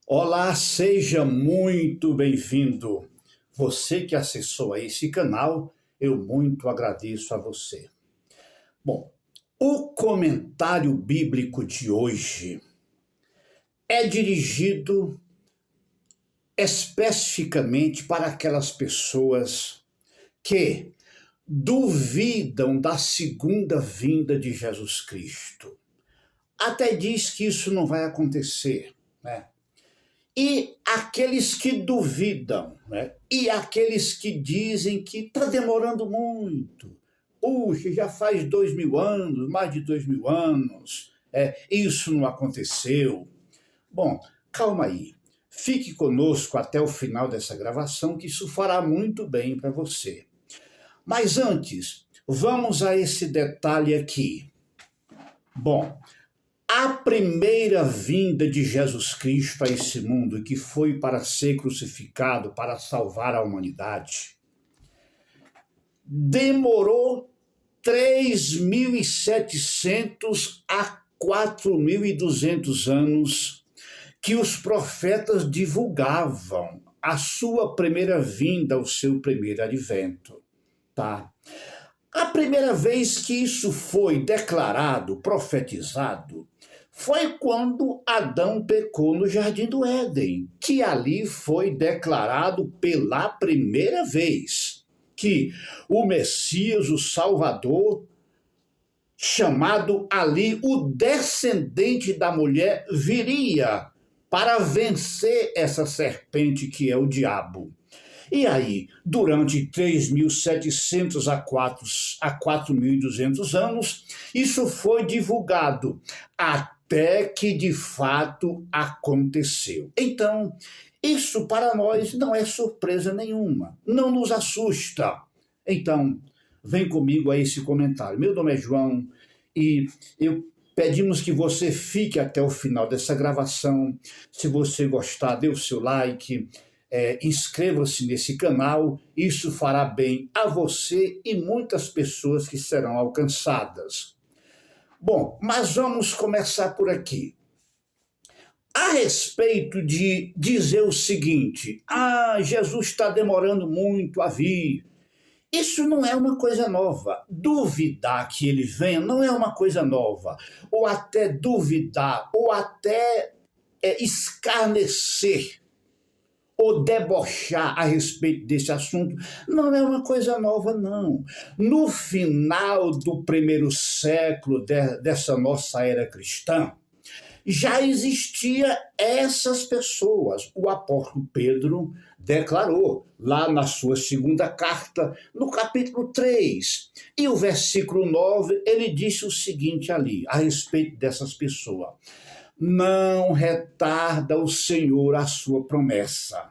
Olá, seja muito bem-vindo. Você que acessou a esse canal, eu muito agradeço a você. Bom, o comentário bíblico de hoje é dirigido especificamente para aquelas pessoas que duvidam da segunda vinda de Jesus Cristo. Até diz que isso não vai acontecer, né? E aqueles que duvidam, né? E aqueles que dizem que está demorando muito. Puxa, já faz 2000 anos, mais de 2000 anos, isso não aconteceu. Bom, calma aí. Fique conosco até o final dessa gravação, que isso fará muito bem para você. Mas antes, vamos a esse detalhe aqui. Bom, a primeira vinda de Jesus Cristo a esse mundo, que foi para ser crucificado, para salvar a humanidade, demorou 3.700 a 4.200 anos que os profetas divulgavam a sua primeira vinda, o seu primeiro advento, tá? A primeira vez que isso foi declarado, profetizado, foi quando Adão pecou no Jardim do Éden, que ali foi declarado pela primeira vez que o Messias, o Salvador, chamado ali o descendente da mulher, viria para vencer essa serpente que é o diabo. E aí, durante 3.700 a 4.200 anos, isso foi divulgado até que de fato aconteceu. Então, isso para nós não é surpresa nenhuma, não nos assusta. Então, vem comigo a esse comentário. Meu nome é João e pedimos que você fique até o final dessa gravação. Se você gostar, dê o seu like. Inscreva-se nesse canal, isso fará bem a você e muitas pessoas que serão alcançadas. Bom, mas vamos começar por aqui. A respeito de dizer o seguinte, Jesus está demorando muito a vir. Isso não é uma coisa nova. Duvidar que ele venha não é uma coisa nova. Ou até duvidar, ou até escarnecer ou debochar a respeito desse assunto, não é uma coisa nova, não. No final do primeiro século dessa nossa era cristã, já existia essas pessoas. O apóstolo Pedro declarou lá na sua segunda carta, no capítulo 3, e o versículo 9, ele disse o seguinte ali, a respeito dessas pessoas: não retarda o Senhor a sua promessa.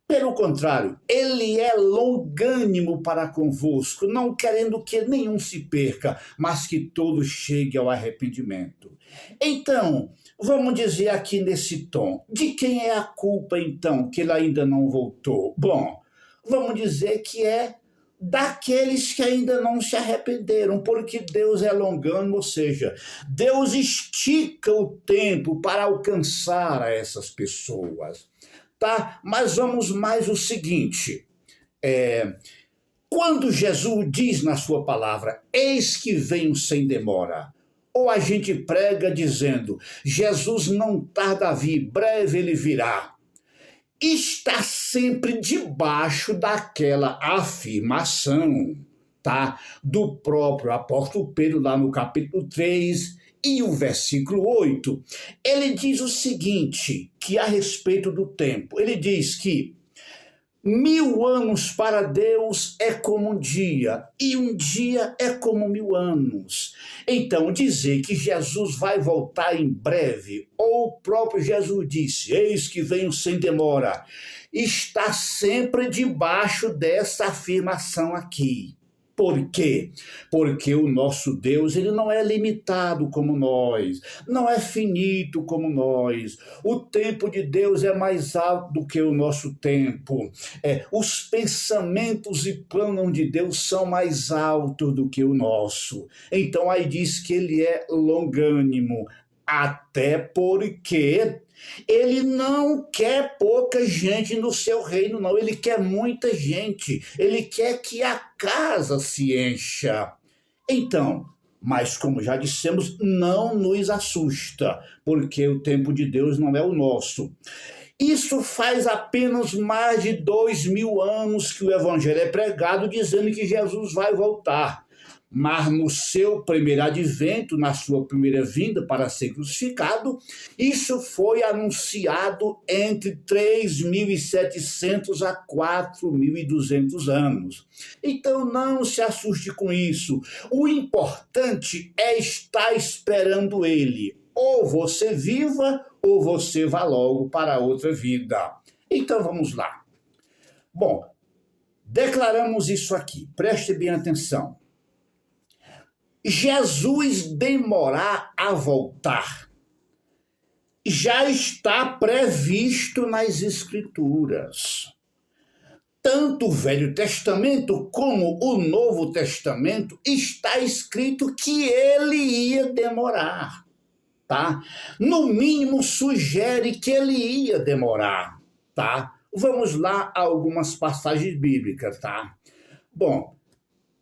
Pelo contrário, ele é longânimo para convosco, não querendo que nenhum se perca, mas que todos cheguem ao arrependimento. Então, vamos dizer aqui nesse tom, de quem é a culpa então que ele ainda não voltou? Bom, vamos dizer que é daqueles que ainda não se arrependeram, porque Deus é longânimo, ou seja, Deus estica o tempo para alcançar a essas pessoas. Tá? Mas vamos mais o seguinte, quando Jesus diz na sua palavra, eis que venho sem demora, ou a gente prega dizendo, Jesus não tarda a vir, breve ele virá, está sempre debaixo daquela afirmação, tá? Do próprio apóstolo Pedro, lá no capítulo 3, e o versículo 8, ele diz o seguinte, que a respeito do tempo, ele diz que 1000 anos para Deus é como um dia, e um dia é como 1000 anos. Então, dizer que Jesus vai voltar em breve, ou o próprio Jesus disse, eis que venho sem demora, está sempre debaixo dessa afirmação aqui. Por quê? Porque o nosso Deus, ele não é limitado como nós, não é finito como nós. O tempo de Deus é mais alto do que o nosso tempo. Os pensamentos e planos de Deus são mais altos do que o nosso. Então aí diz que ele é longânimo, até porque Ele não quer pouca gente no seu reino, não. Ele quer muita gente. Ele quer que a casa se encha. Então, mas como já dissemos, não nos assusta, porque o tempo de Deus não é o nosso. Isso faz apenas mais de 2000 anos que o evangelho é pregado, dizendo que Jesus vai voltar. Mas no seu primeiro advento, na sua primeira vinda para ser crucificado, isso foi anunciado entre 3.700 a 4.200 anos. Então não se assuste com isso. O importante é estar esperando ele. Ou você viva, ou você vá logo para outra vida. Então vamos lá. Bom, declaramos isso aqui. Preste bem atenção. Jesus demorar a voltar já está previsto nas Escrituras. Tanto o Velho Testamento como o Novo Testamento está escrito que ele ia demorar, tá? No mínimo sugere que ele ia demorar, tá? Vamos lá a algumas passagens bíblicas, tá? Bom,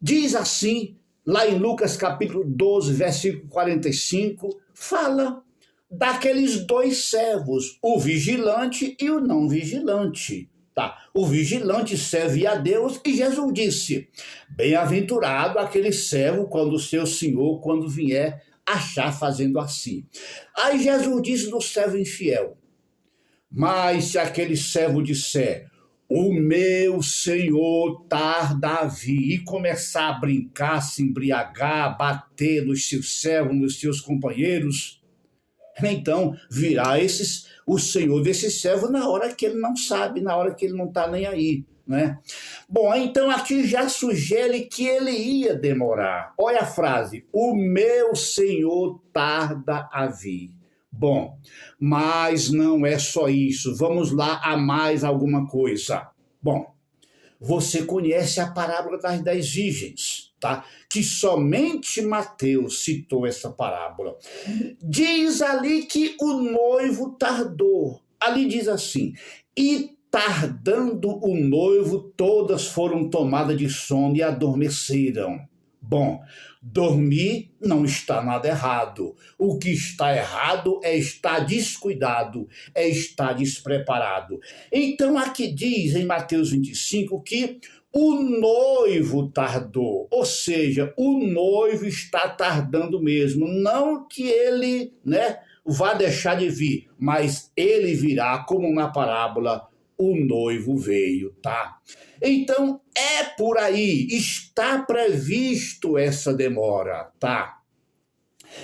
diz assim, lá em Lucas capítulo 12, versículo 45, fala daqueles dois servos, o vigilante e o não vigilante. Tá? O vigilante serve a Deus e Jesus disse, bem-aventurado aquele servo quando o seu senhor, quando vier, achar fazendo assim. Aí Jesus disse do servo infiel, mas se aquele servo disser, o meu senhor tarda a vir, e começar a brincar, se embriagar, bater nos seus servos, nos seus companheiros, então virá o senhor desse servo na hora que ele não sabe, na hora que ele não está nem aí, né? Bom, então aqui já sugere que ele ia demorar. Olha a frase, o meu senhor tarda a vir. Bom, mas não é só isso. Vamos lá a mais alguma coisa. Bom, você conhece a parábola das 10 virgens, tá? Que somente Mateus citou essa parábola. Diz ali que o noivo tardou. Ali diz assim, e tardando o noivo, todas foram tomadas de sono e adormeceram. Bom, dormir não está nada errado. O que está errado é estar descuidado, é estar despreparado. Então aqui diz em Mateus 25 que o noivo tardou, ou seja, o noivo está tardando mesmo. Não que ele, vá deixar de vir, mas ele virá, como na parábola, o noivo veio, tá? Então, é por aí, está previsto essa demora, tá?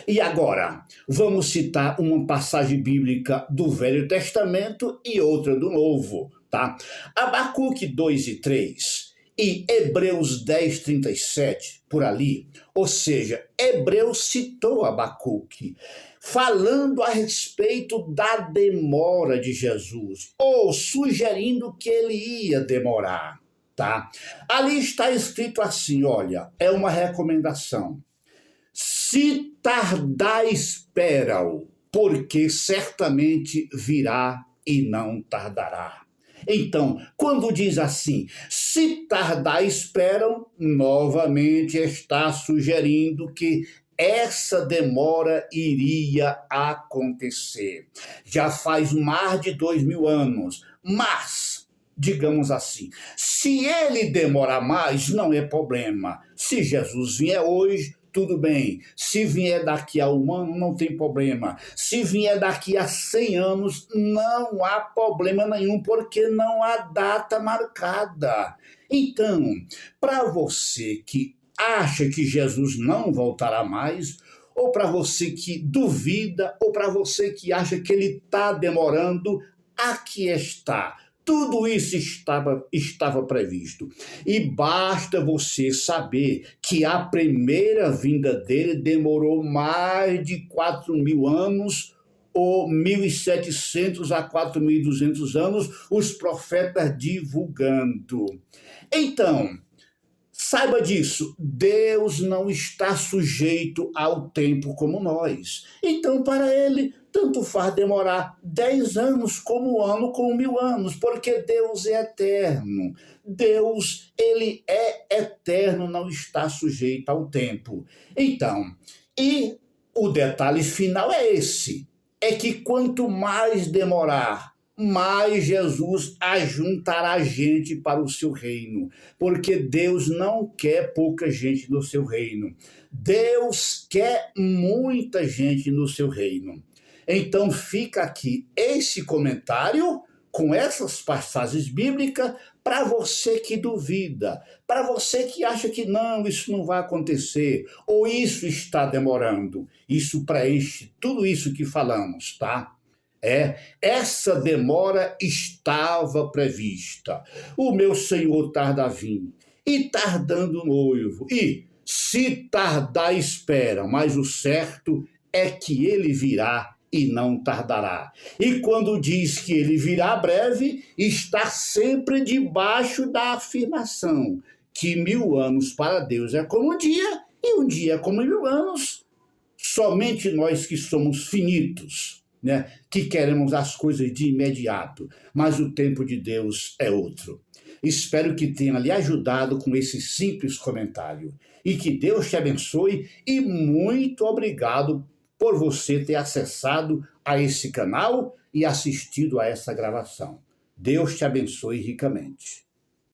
E agora, vamos citar uma passagem bíblica do Velho Testamento e outra do Novo, tá? Abacuque 2 e 3 e Hebreus 10, 37, por ali, ou seja, Hebreus citou Abacuque, falando a respeito da demora de Jesus, ou sugerindo que ele ia demorar, tá? Ali está escrito assim, olha, é uma recomendação. Se tardar, espera-o, porque certamente virá e não tardará. Então, quando diz assim, se tardar, esperam, novamente está sugerindo que essa demora iria acontecer. Já faz mais de 2000 anos, mas, digamos assim, se ele demorar mais, não é problema. Se Jesus vier hoje, tudo bem. Se vier daqui a 1 ano, não tem problema. Se vier daqui a 100 anos, não há problema nenhum, porque não há data marcada. Então, para você que acha que Jesus não voltará mais, ou para você que duvida, ou para você que acha que ele está demorando, aqui está. Tudo isso estava previsto. E basta você saber que a primeira vinda dele demorou mais de 4.000 anos, ou 1.700 a 4.200 anos, os profetas divulgando. Então, saiba disso, Deus não está sujeito ao tempo como nós. Então, para ele, tanto faz demorar 10 anos como um ano, como 1000 anos, porque Deus é eterno. Deus, ele é eterno, não está sujeito ao tempo. Então, e o detalhe final é esse, é que quanto mais demorar, mais Jesus ajuntará gente para o seu reino, porque Deus não quer pouca gente no seu reino. Deus quer muita gente no seu reino. Então fica aqui esse comentário com essas passagens bíblicas para você que duvida, para você que acha que não, isso não vai acontecer, ou isso está demorando. Isso preenche tudo isso que falamos, tá? Essa demora estava prevista. O meu Senhor tarda a vir, e tardando o noivo, e se tardar, espera, mas o certo é que ele virá e não tardará. E quando diz que ele virá breve, está sempre debaixo da afirmação que 1000 anos para Deus é como um dia, e um dia é como 1000 anos. Somente nós que somos finitos, né, que queremos as coisas de imediato, mas o tempo de Deus é outro. Espero que tenha lhe ajudado com esse simples comentário e que Deus te abençoe, e muito obrigado por você ter acessado a esse canal e assistido a essa gravação. Deus te abençoe ricamente.